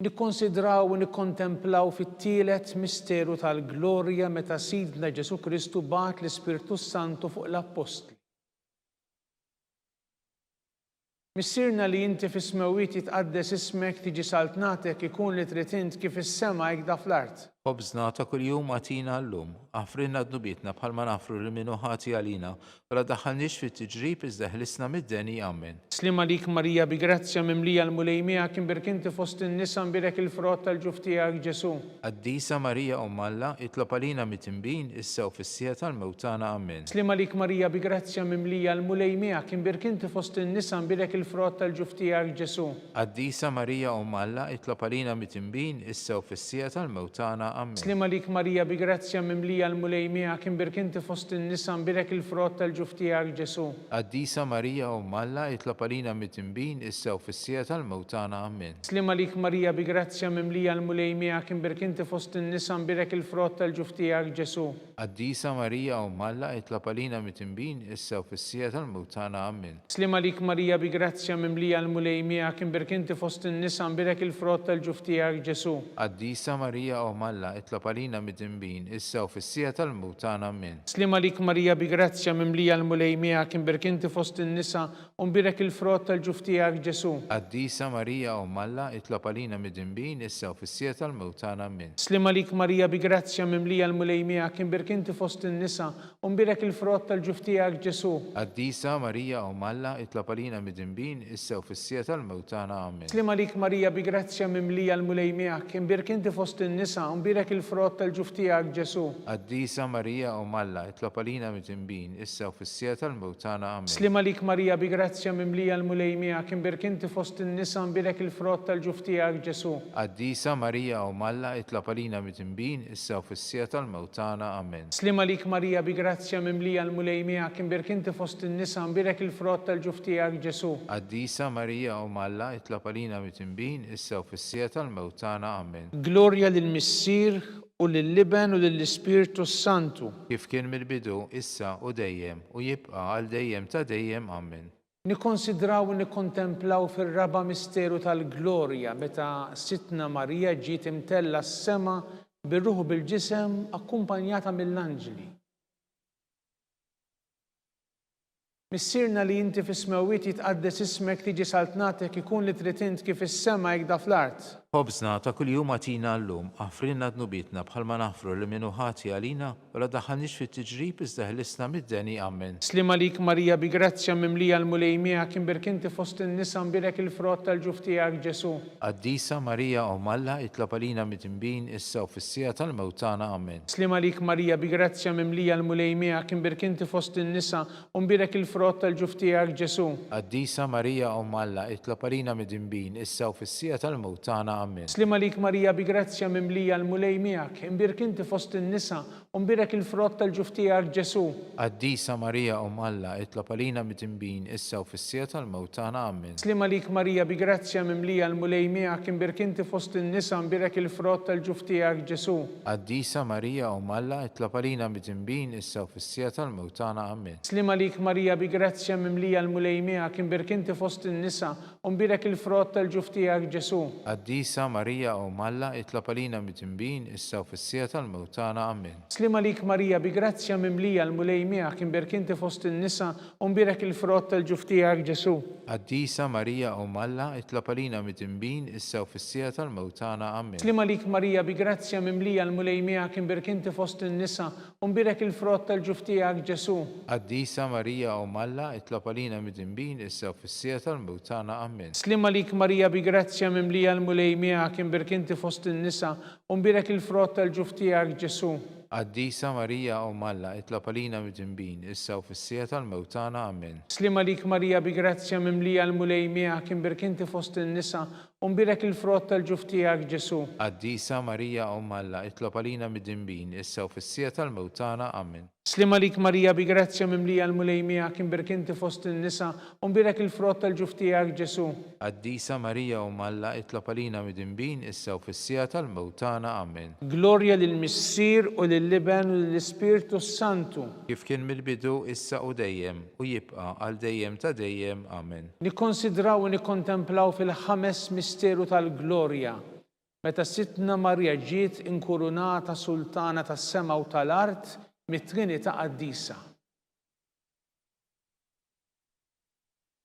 Nikkonsidraw u nikkontemplaw fit-tielet misteru tal-glorja meta Sidna Ġesu Kristu bagħat l-Ispirtu Santu fuq l-Apostli. Missirna li inti fis-smewwiet jitqaddes ismek tiġi saltnatek ikun li trid int kif is-sema jgħidha fl-art. Ħobżna ta' kuljum għatina llum, għafrinna dnubietna bħalma nafru li minnu ħati għalina, wara daħħalniex fit-tiġrib iżda ħlisna mid-deni. Amen. Slima lik Marija bi grazzja mimlija l-mulej miegħek imbirk inti fost in-nisa mbirek il-frott tal-ġuf tiegħek Ġesu. Qaddisa Marija Umm Alla, itlob għalina mitinbin, issa u fis-sija tal-mewt tagħna. Amen. Slima lik Marija bi grazzja mimlija l-mulej miegħek imbirk inti fost in-nisa mbirek il-frott tal-ġuf tiegħek Ġesu. Qaddisa Marija Umm Alla, itlob għalina mitinbin, issa u fis-sija tal-mewt tagħna. Amen. Slima lik Marija bi grazzja mimlija l-mulej miegħek imbirk inti fost in-nisa mbirek il-frott tal-ġuf tiegħek Ġesu. Qaddisa Marija Umm Alla, itlob għalina mitinbin, issa u fis-sija tal-mewt tagħna. Amen. Slima lik Marija bi grazzja mimlija l-mulej miegħek imbirk inti fost in-nisa mbirek il-frott tal-ġuf tiegħek Ġesu. Qaddisa Marija Umm Alla, itlob għalina mitinbin, issa u fis-sija tal-mewt tagħna. Amen. Slima lik Marija bi grazzja mimlija l-mulej miegħek imbirk inti fost in-nisa mbirek il-frott tal-ġuf tiegħek Ġesu. Qaddisa Marija Umm Alla, itlob għalina midinbin, issa u fis-sija tal-mewt tagħna. Amen. Slima lik Marija bi grazzja mimlija l-mulej miegħek imbirk inti fost in-nisa u mbirek il-frott tal-ġuf tiegħek Ġesu. Qaddisa Marija Umm Alla, itlob għalina midinbin, issa u fis-sija tal-mewt tagħna. Amen. Slima lik Marija bi grazzja mimlija l-mulej miegħek imbirk inti fost in-nisa u mbirek il-frott tal-ġuf tiegħek Ġesu. Qaddisa Marija Umm Alla, itlob għalina midinbin, issa u fis-sija tal-mewt tagħna. Amen. Slima lik Marija bi grazzja mimlija l-mulej miegħek imbirk inti fost in-nisa u mbirek il-frott tal-ġuf tiegħek Ġesu. Qaddisa Marija Umm Alla, itlob għalina midinbin, issa u fis-sija tal-mewt tagħna. Amen. Slima lik Marija bi grazzja mimlija l-mulej miegħek imbirk inti fost in-nisa mbirek il-frott tal-ġuf tiegħek Ġesu. Qaddisa Marija Umm Alla, itlob għalina midinbin, issa u fis-sija tal-mewt tagħna. Amen. Slima lik Marija bi grazzja mimlija l-mulej miegħek imbirk inti fost in-nisa mbirek il-frott tal-ġuf tiegħek Ġesu. Qaddisa Marija Umm Alla, itlob għalina midinbin, issa u fis-sija tal-mewt tagħna. Amen. Glorja lill-Missier u lill-Liben u lill-Ispirtu Santu. Kif kien mill-bidu, issa u dejjem u jibqa' għal dejjem ta' dejjem. Amen. Nikkonsidraw u nikkontemplaw fir-raba misteru tal-glorja meta Sitna Marija ġiet imtella s-sema bir-ruħ bil-ġisem akkumpanjata mill-anġli. Missirna li inti fis-smewwiet jitqaddes ismek tiġi saltnatek ikun li trid int kif is-sema jgħidha fl-art. Ħobżna ta' kuljum għatina llum, għafrinna dnubietna bħalma nafru li minnu ħati għalina, wara daħħalniex fit-tiġrib iżda ħlisna mid-deni. Amen. Slima lik Marija bi grazzja mimlija l-mulej miegħek imbirk inti fost in-nisa mbirek il-frott tal-ġuf tiegħek Ġesu. Qaddisa Marija Umm Alla, itlob għalina midinbin, issa u fis-sija tal-mewt tagħna. Amen. Slima lik Marija bi grazzja mimlija l-mulej miegħek imbirk inti fost in-nisa u mbirek il-frott tal-ġuf tiegħek Ġesu. Qaddisa Marija Umm Alla, itlob għalina midinbin, issa u fis-sija tal-mewt tagħna. Amen. Slima lik Marija bi grazzja mimlija l-mulej miegħek imbirk inti fost in-nisa u mbirek il-frott tal-ġuf tiegħek Ġesu. Qaddisa Marija Umm Alla, itlob għalina midinbin, issa u fis-sija tal-mewt tagħna. Amen. Slima lik Marija bi grazzja mimlija l-mulej miegħek imbirk inti fost in-nisa mbirek il-frott tal-ġuf tiegħek Ġesu. Qaddisa Marija Umm Alla, itlob għalina midinbin, issa u fis-sija tal-mewt tagħna. Amen. Slima lik Marija bi grazzja mimlija l-mulej miegħek imbirk inti fost in-nisa u mbirek il-frott tal-ġuf tiegħek Ġesu. Qaddisa Marija Umm Alla, itlob għalina midinbin, issa u fis-sija tal-mewt tagħna. Amen. Slima lik Marija bi grazzja mimlija l-mulej miegħek imbirk inti fost in-nisa u mbirek il-frott tal-ġuf tiegħek Ġesu. Qaddisa Marija Umm Alla, itlob għalina midinbin, issa u fis-sija tal-mewt tagħna. Amen. Slima lik Marija bi grazzja mimlija l-mulej miegħek imbirk inti fost in-nisa u mbirek il-frott tal-ġuf tiegħek Ġesu. Qaddisa Marija Umm Alla, itlob għalina midinbin, issa u fis-sija tal-mewt tagħna. Amen. Slima lik Marija bi grazzja mimlija l-mulej miegħek imbirk inti fost in-nisa u mbirek il-frott tal-ġuf tiegħek Ġesu. Qaddisa Marija Umm Alla, itlob għalina mid-dinbin, issa u fis-sija tal-mewt tagħna. Amen. Slima lik Marija bi grazzja mimlija l-mulej miegħek imbirk inti fost in-nisa u mbirek il-frott tal-ġuf tiegħek Ġesu. Qaddisa Marija Umm Alla, itlob għalina mid-dinbin, issa u fis-sija tal-mewt tagħna. Amen. Slima lik Marija bi grazzja mimlija l-mulej miegħek imbirk inti fost in-nisa u mbirek il-frott tal-ġuf tiegħek Ġesu. Qaddisa Marija Umm Alla, itlob għalina mid-dinbin, issa u fis-sija tal-mewt tagħna. Amen. Glorja lill-Missier u lill-Liben u lill-Ispirtu Santu. Kif kien mill-bidu, issa u dejjem, u jibqa' għal dejjem ta' dejjem. Amen. Nikkonsidraw u nikkontemplaw fil-ħames misteru tal-glorja. Meta Sitna Marja ġiet inkurunata sultana tas-sema u tal-art mit-Trinità Qaddisa.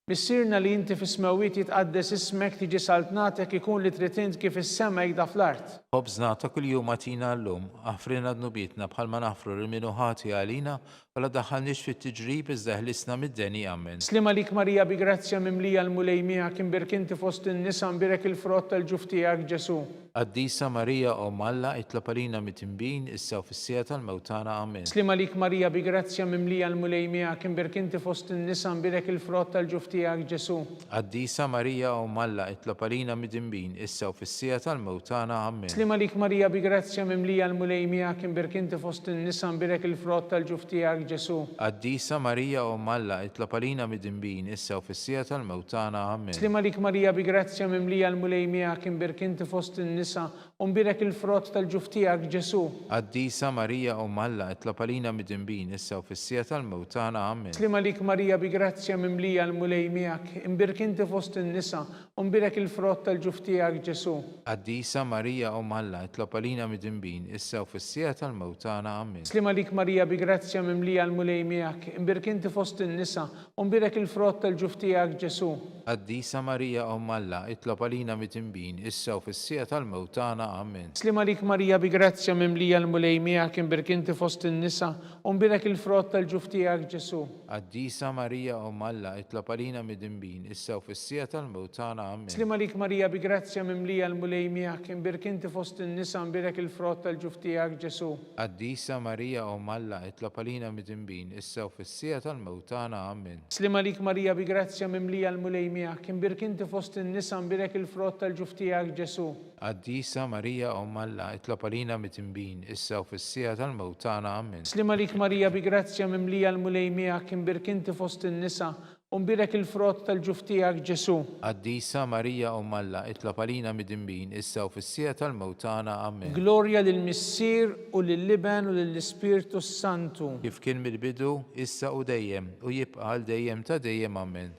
Missierna li inti fis-smawiet jitqaddes ismek tiġi saltnatek ikun li trid int kif is-sema jgħidha fl-art. Ħobżna ta' kuljum għatina llum, aħfrina dnubietna bħalma naħfru l-minu ħati għalina, wala daħħalniex fit-tiġrib iżda ħlisna mid-deni. Amen. Slima lik Marija bi grazzja mimlija l-mulej miegħek imbirk inti fost in-nisa imbirek il-frott tal-ġuf tiegħek Ġesu. Qaddisa Marija Umm Alla, itlob għalina mit-tinbin, issa u fis-sija tal-mewt tagħna. Amen. Slima lik Marija bi grazzja mimlija l-mulej miegħek imbirk inti fost in-nisa imbirek il-frott tal-ġuf tiegħek Ġesu. Qaddisa Marija Umm Alla, itlob għalina mid-dinbin, issa u fis-sija tal-mewt tagħna. Amen. Slima lik Marija bi grazzja mimlija l-mulej miegħek imbirk inti fost in-nisa imbirek il-frott tal-ġuf tiegħek Ġesu. Qaddisa Marija Umm Alla, itlob għalina mid-dinbin, issa u fis-sija tal-mewt tagħna. Amen. Slima lik Marija bi grazzja mimlija l-mulej miegħek imbirk inti fost in-nisa u mbirek il-frott tal-ġuf tiegħek Ġesu. Qaddisa Marija Umm Alla, itlob għalina mid-dinbin, issa u fis-sija tal-mewt tagħna. Amen. Slima lik Marija bi grazzja mimlija l-mulej miegħek imbirk inti fost in-nisa u mbirek il-frott tal-ġuf tiegħek Ġesu. Qaddisa Marija Umm Alla, itlob għalina mid-dinbin, issa u fis-sija tal-mewt tagħna. Amen. Slima lik Marija bi grazzja mimlija l-mulej miegħek imbirk inti fost in-nisa u mbirek il-frott tal-ġuf tiegħek Ġesu. Qaddisa Marija Umm Alla, itlob għalina mid-dinbin, issa u fis-sija tal-mewt tagħna. Amen. Slima lik Marija bi grazzja mimlija l-mulej miegħek imbirk inti fost in-nisa u mbirek il-frott tal-ġuf tiegħek Ġesu. Qaddisa Marija Umm Alla, itlob għalina mid-dinbin, issa u fis-sija tal-mewt tagħna. Amen. Slima lik Marija bi grazzja mimlija l-mulej miegħek imbirk inti fost in-nisa imbirek il-frott tal-ġuf tiegħek Ġesu. Qaddisa Marija Umm Alla, itlob għalina mid-dinbin, issa u fis-sija tal-mewt tagħna. Amen. Slima lik Marija bi grazzja mimlija l-mulej miegħek imbirk inti fost in-nisa imbirek il-frott tal-ġuf tiegħek Ġesu. Qaddisa Marija Umm Alla, itlob għalina mid-dinbin, issa u fis-sija tal-mewt tagħna. Amen. Slima lik Marija bi grazzja mimlija l-mulej miegħek imbirk inti fost in-nisa u mbirek il-frott tal-ġuf tiegħek Ġesu. Qaddisa Marija Umm Alla, itlob għalina mid-dinbin, issa u fis-sija tal-mewt tagħna. Amen. Glorja lill-Missier u lill-Liben u lill-Ispirtu Santu. Kif kien mill-bidu, issa u dejjem, u jibqa' għal dejjem ta' dejjem. Amen.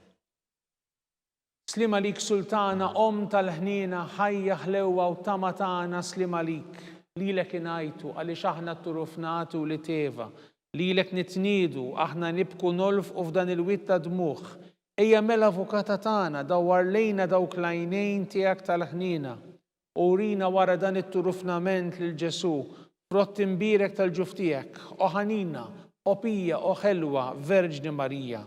Slima lik Sultana tal-ħnina ħajja ħlewwa u tama tagħna slima lik. Lilek ingħajtu għaliex aħna turufnatu li teva. Lilek nitniedu aħna nibku nolfqu f'dan il-witt ta' dmuħ. Ejja mela avukata tagħna dawwar lejna dawk l-għajnejn tiegħek tal-ħnina. U rina wara dan it-turufnament lil Ġesu, frott imbirek tal-ġuf tiegħek, o ħanina, o pija, o ħelwa, Verġni Marija.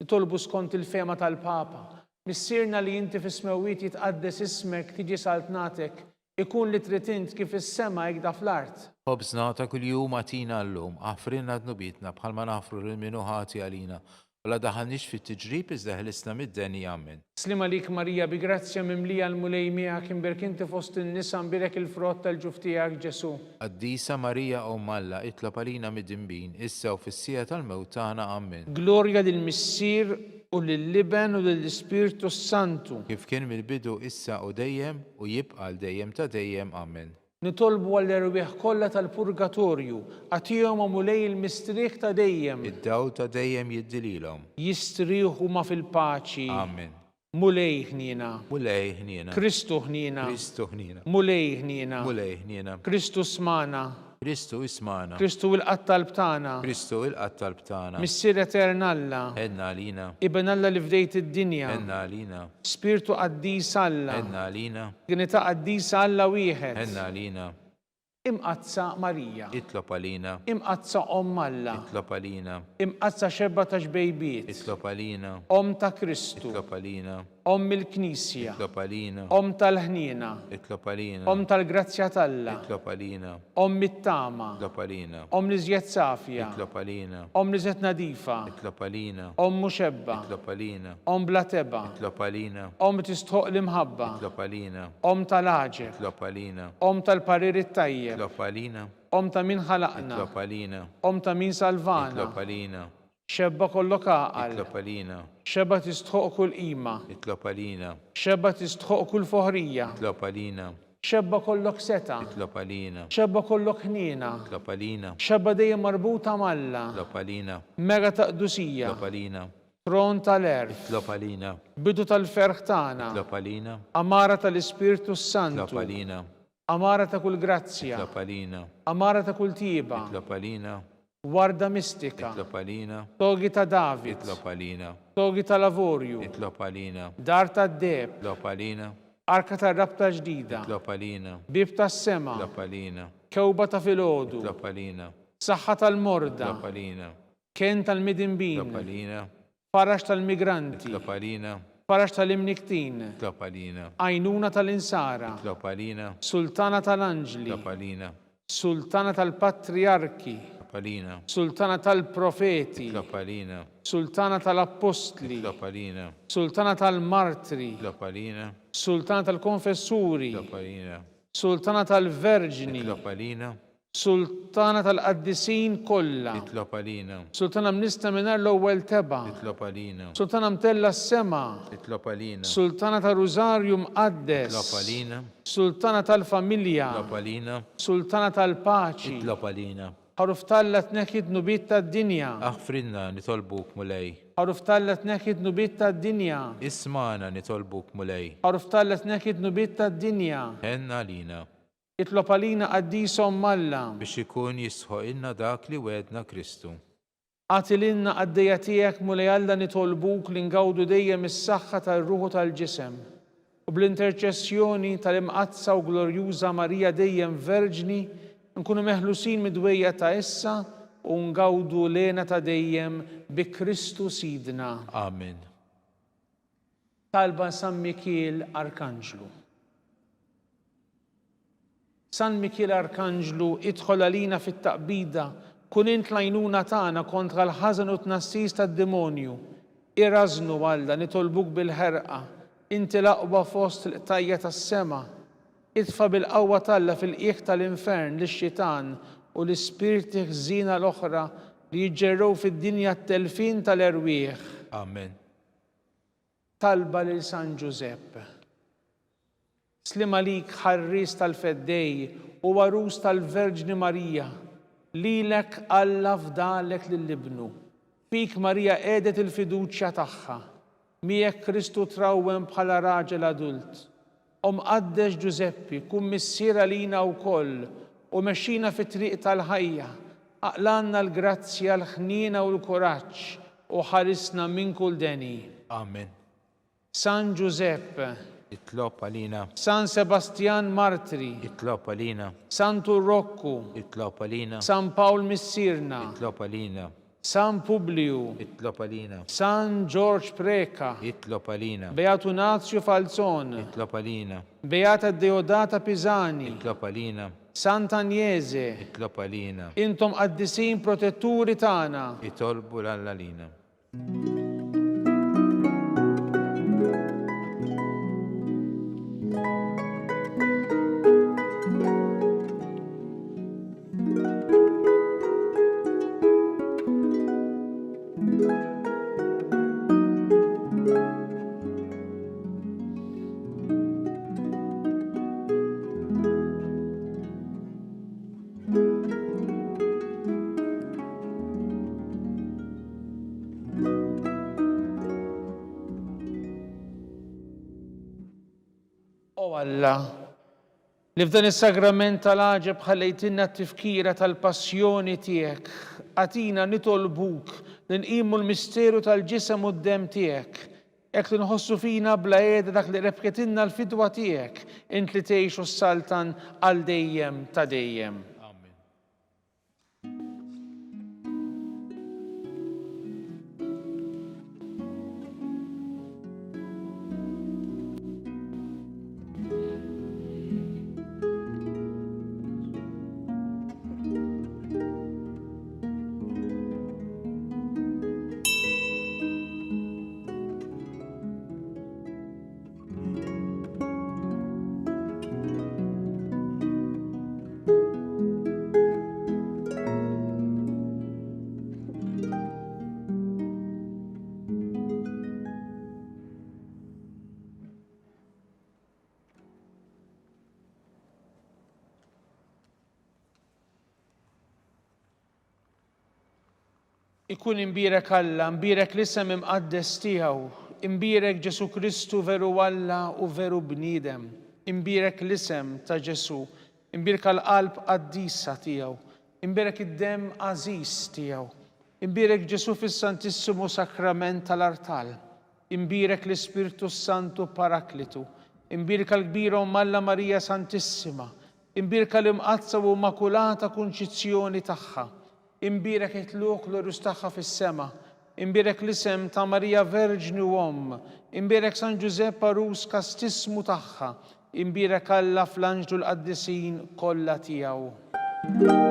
Nitolbu skont il-fema tal-Papa. Missierna li inti fis-smawiet jitqaddes ismek tiġi saltnatek ikun li trid int kif is-sema jgħidha fl-art. Ħobżna ta' kuljum għatina llum, aħfrinna dnubietna bħalma naħfru l-minu ħati għalina, wala daħalniex fit-tiġrib iżda ħlisna mid-deni. Amen. Slima lik Marija bi grazzja mimlija l-mulej miegħek imbirk inti fost in-nisa imbirek il-frott tal-ġuf tiegħek Ġesu. Qaddisa Marija Umm Alla, itlob għalina mid-dinbin, issa u fis-sija tal-mewt tagħna. Amen. Glorja lill-Missier u lill-Liben u lill-Ispirtu Santu. Kif kien mill-bidu, issa u dejjem, u jibqa' għal dejjem ta' dejjem. Amen. Nitolbu għall-erwieħ kollha tal-purgatorju għatihom mulej il-mistrieħ ta' dejjem. Id-dawl ta' dejjem jiddililhom. Jistrieħu ma fil-paċi. Amen. Mulej ħnina. Mulej ħnina. Kristu ħnina. Kristu ħnina. Mulej ħnina. Mulej ħnina. Kristu smana. Kristu ismana. Kristu il-qattal btana. Kristu il-qattal btana. Missier eternalla. Edna għalina. Ibn Alla li fdejt id-dinja. Edna għalina. Spiritu qaddis Alla. Edna għalina. Gnita qaddis Alla wieħed. Edna għalina. Imqazza Marija. Itlob għalina. Imqazza Alla. Itlob għalina. Imqazza 14 bejbiet. Itlob għalina. Ta' Kristu. Itlob għalina. il-Knisja, Itlop-għalina, tal-ħnina, itlop-għalina, tal-grazzja talla, itlop-għalina, it-tama, itlop-għalina, li żjed safja, itlop-għalina, li żjed nadifa, itlop-għalina, muxebba, itlop-għalina, bla teba, itlop-għalina, tistħoq l-imħabba, itlop-għalina, tal-ħaġeb, itlop-għalina, tal-parir it-tajjeb, itlop-għalina, ta' min ħalaqna, itlop-għalina, ta' min salvana, itlop-għalina, xebba kollok għaqal, itlop-għalina, xebba tistħoq kull qima, itlop-għalina, xebba tistħoq kull foħrija, itlop-għalina, xebba kollok seta, itlop-għalina, xebba kollok ħnina, itlop-għalina, xebba dejjem marbuta malla, itlop-għalina, mega taqdusija, itlop-għalina, tron tal-erf, itlop-għalina, bidu tal-ferħ tagħna, itlop-għalina, amara tal-Ispirtu Santu, itlop-għalina, amara ta' kull grazzja, itlop-għalina, amara ta' kull tiba, itlop-għalina, warda mistika, itlop-għalina, togi ta' David, itlop-għalina, togi ta' lavorju, itlop-għalina, dar ta' deb, itlop-għalina, arka ta' rabta ġdida, itlop-għalina, bib ta' sema, itlop-għalina, kewba ta' filodu, itlop-għalina, saħħa tal-morda, itlop-għalina, ken tal-midinbin, itlop-għalina, farax tal-migranti, itlop-għalina, farax tal-imniktin, itlop-għalina, għajnuna tal-insara, itlop-għalina, sultana tal-anġli, itlop-għalina, sultana tal-patriarki, itlop-għalina, sultana tal-profeti, itlop-għalina, sultana tal-apostli, itlop-għalina, sultana tal-martri, itlop-għalina, sultana tal-konfessuri, itlop-għalina, sultana tal-verġini, itlop-għalina, sultana tal-qaddisin kollha, itlop-għalina, sultana mnista minar l-ewwel teba, itlop-għalina, sultana mtella s-sema, itlop-għalina, sultana tal-Rużarju mqaddes, itlop-għalina, sultana tal-familja, itlop-għalina, sultana tal-paċi, itlop-għalina, ħaruf tallet neħid nubit tad-dinja, aħfrinna nitolbuk mulej, ħaruf tallet neħid nubit tad-dinja, ismana nitolbuk mulej, ħaruf tallet neħid nubit tad-dinja, henna lina, itlob għalina qaddisom malla, biex ikun jisħoq inna dak li wedna Kristu. għatilinna għaddejja tiegħek mulej Alla nitolbuk li ngawdu dejjem is-saħħa tal-ruħu tal-ġisem. U bl-interċessjoni tal-imqazza u glorjuża Marija dejjem verġni nkunu meħlusin midwejja ta' issa u ngawdu lena ta' dejjem bi Kristu Sidna. Amen. Talba San Mikiel Arkanġlu. San Mikiel Arkanġlu idħol għalina fit-taqbida kun int lajnuna tagħna kontra l-ħażen u tnassis tad-demonju. Irrażnu Alla nitolbuk bil-ħerqa, inti l-aqwa fost l-qtajja tas-sema. Idfa bil-qawwa Alla fil-qiegħ tal-infern lix-xitan u l-ispirti ħżina l-oħra li jiġġerrew fid-dinja t-telfin tal-erwieħ. Amen. Talba lil San Giuseppe. Slim għalik ħarris tal-feddej u warus tal-Verġni Marija, lilek Alla fdalek lill-ibnu. Fik Marija qiegħdet il-fiduċja tagħha, miegħek Kristu trawwem bħala raġel adult. Qaddex Giuseppi, kun missiera lina wkoll u mexxina fit-triq tal-ħajja, aqlanna l-grazzja, l-ħnina u l-kuraġġ u ħarisna minn kull deni. Amen. San Giuseppe, Itlob għalina, San Sebastian Martri, itlob għalina, San Turrokku, itlob għalina, San Paul Missirna, itlob għalina, San Publiu, itlob għalina, San George Preka, itlob għalina, Beatu Nazio Falzon, itlob għalina, Beata Deodata Pisani, itlob għalina, Sant'Agnese, itlob għalina, intom qaddisin protetturi tagħna. itolbu l-għallalina. O Alla, li f'dan is-sagrament tal-għaġeb ħallejtinna t-tifkira tal-passjoni tiegħek, għatina nitolbuk li nqimu l-misteru tal-ġisem u d-dem tiegħek, hekk li nħossu fina bla qiegħda dak li rebketinna l-fidwa tiegħek, int li tgħixu s-saltan għal dejjem ta' dejjem. ikun imbirek Alla, imbirek l-isem imqaddes tiegħu, imbirek Ġesu Kristu veru Alla u veru bniedem, imbirek l-isem ta' Ġesu, imbirek l-qalb qaddisa tiegħu, imbirek id-dem għażiż tiegħu, imbirek Ġesu fis-Santissimu Sakrament tal-Artal, imbirek l-Ispirtu Santu Paraklitu, imbirek l-kbira Alla Marija Santissima, imbirek l-imqazza u makulata kunċizzjoni tagħha, imbirek it-tluq l-urus tagħha fis-sema, imbirek l-isem ta' Marija Verġni u Omm, imbirek San Giuseppe Arus kastismu tagħha, imbirek Alla fl-anġlu l-qaddisin kollha tiegħu.